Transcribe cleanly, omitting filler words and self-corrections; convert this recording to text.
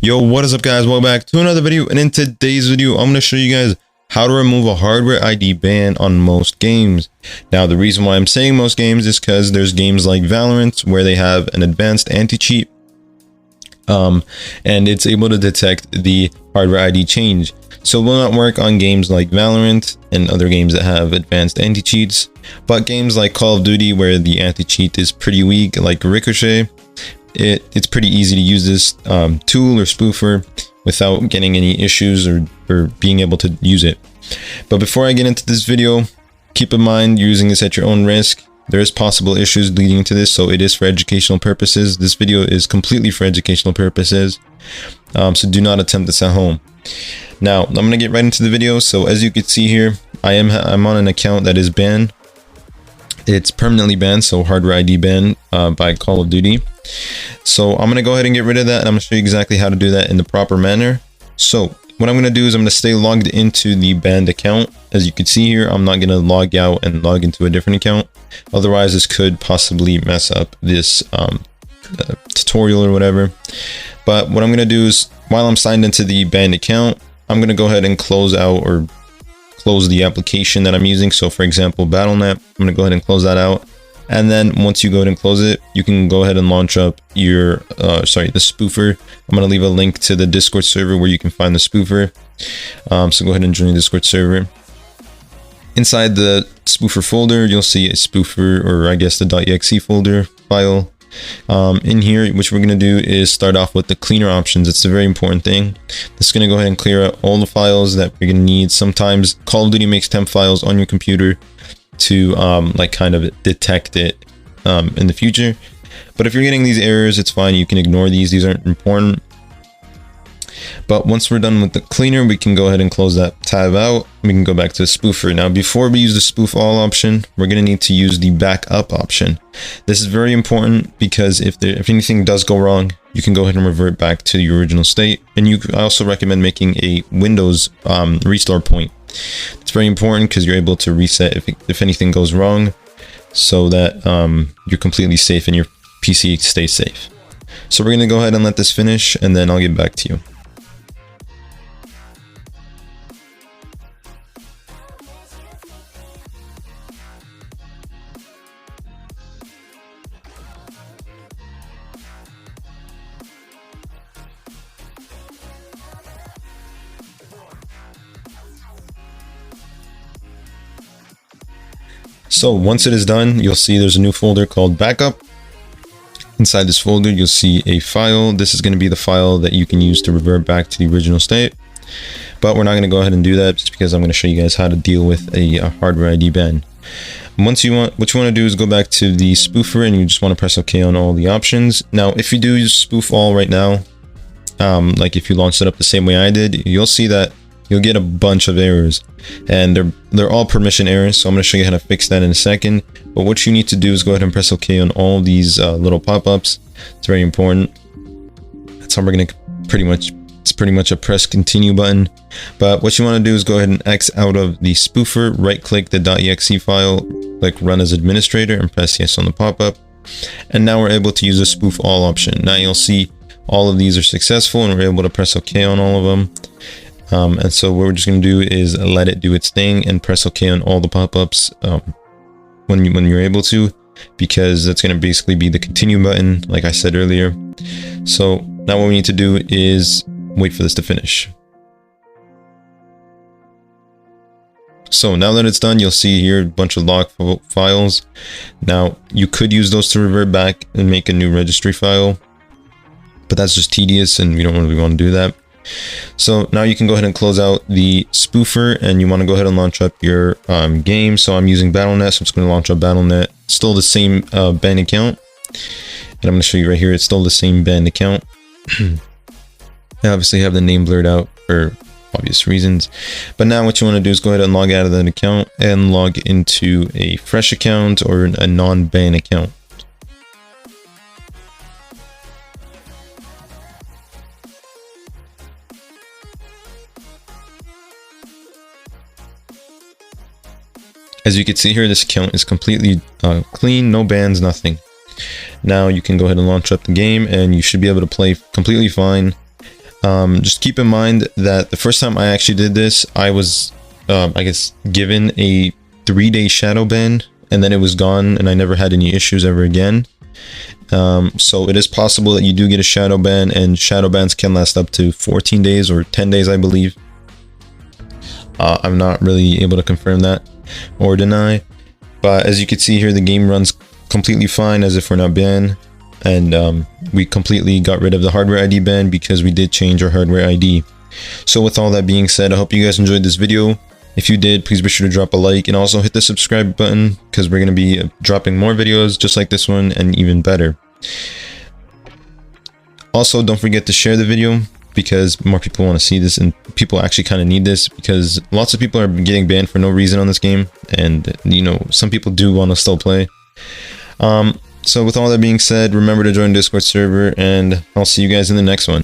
Yo, what is up guys? Welcome back to another video, and in today's video I'm going to show you guys how to remove a hardware ID ban on most games. Now the reason why I'm saying most games is because there's games like Valorant where they have an advanced anti-cheat and it's able to detect the hardware ID change. So it will not work on games like Valorant and other games that have advanced anti-cheats, but games like Call of Duty where the anti-cheat is pretty weak, like Ricochet, it's pretty easy to use this tool or spoofer without getting any issues or being able to use it. But before I get into this video, keep in mind you're using this at your own risk. There is possible issues leading to this, so it is for educational purposes. This video is completely for educational purposes, so do not attempt this at home. Now I'm gonna get right into the video. So as you can see here, I'm on an account that is banned. It's permanently banned, so hardware ID banned by Call of Duty. So I'm gonna go ahead and get rid of that, and I'm gonna show you exactly how to do that in the proper manner. So what I'm gonna do is I'm gonna stay logged into the banned account. As you can see here, I'm not gonna log out and log into a different account. Otherwise, this could possibly mess up this tutorial or whatever. But what I'm gonna do is, while I'm signed into the banned account, I'm gonna go ahead and close out or close the application that I'm using. So for example, BattleNet, I'm gonna go ahead and close that out. And then once you go ahead and close it, you can go ahead and launch up your the spoofer. I'm going to leave a link to the Discord server where you can find the spoofer. So go ahead and join the Discord server. Inside the spoofer folder, you'll see a spoofer, or I guess the .exe folder file. In here, which we're going to do is start off with the cleaner options. It's a very important thing. This is going to go ahead and clear out all the files that you're going to need. Sometimes Call of Duty makes temp files on your computer to like kind of detect it in the future. But if you're getting these errors, it's fine, you can ignore these aren't important. But once we're done with the cleaner, we can go ahead and close that tab out. We can go back to the spoofer. Now before we use the spoof all option, we're going to need to use the backup option. This is very important because if anything does go wrong, you can go ahead and revert back to the original state. And I also recommend making a Windows restore point. It's very important because you're able to reset if anything goes wrong, so that you're completely safe and your PC stays safe. So we're going to go ahead and let this finish, and then I'll get back to you. So once it is done, you'll see there's a new folder called backup. Inside this folder, you'll see a file. This is going to be the file that you can use to revert back to the original state. But we're not going to go ahead and do that just because I'm going to show you guys how to deal with a hardware ID ban. What you want to do is go back to the spoofer, and you just want to press OK on all the options. Now, if you do use spoof all right now, like if you launched it up the same way I did, you'll see that you'll get a bunch of errors, and they're all permission errors. So I'm going to show you how to fix that in a second. But what you need to do is go ahead and press OK on all these little pop-ups. It's very important. That's how we're going to it's pretty much a press continue button. But what you want to do is go ahead and X out of the spoofer, right click the .exe file, click run as administrator, and press yes on the pop-up. And now we're able to use the spoof all option. Now you'll see all of these are successful, and we're able to press OK on all of them. And so what we're just going to do is let it do its thing and press OK on all the pop-ups when you're able to, because that's going to basically be the continue button, like I said earlier. So now what we need to do is wait for this to finish. So now that it's done, you'll see here a bunch of log files. Now you could use those to revert back and make a new registry file, but that's just tedious and we don't really want to do that. So now you can go ahead and close out the spoofer, and you want to go ahead and launch up your game. So I'm using BattleNet, so I'm just going to launch up BattleNet. Still the same banned account, and I'm going to show you right here. It's still the same banned account. I obviously have the name blurred out for obvious reasons. But now what you want to do is go ahead and log out of that account and log into a fresh account or a non-ban account. As you can see here, this account is completely clean, no bans, nothing. Now you can go ahead and launch up the game and you should be able to play completely fine. Just keep in mind that the first time I actually did this, I was, I guess, given a 3-day shadow ban, and then it was gone, and I never had any issues ever again. So it is possible that you do get a shadow ban, and shadow bans can last up to 14 days or 10 days, I believe. I'm not really able to confirm that or deny, but as you can see here, the game runs completely fine as if we're not banned. And we completely got rid of the hardware ID ban because we did change our hardware ID. So with all that being said, I hope you guys enjoyed this video. If you did, please be sure to drop a like and also hit the subscribe button, because we're going to be dropping more videos just like this one and even better. Also, don't forget to share the video, because more people want to see this, and people actually kind of need this, because lots of people are getting banned for no reason on this game, and you know, some people do want to still play. So with all that being said, remember to join the Discord server, and I'll see you guys in the next one.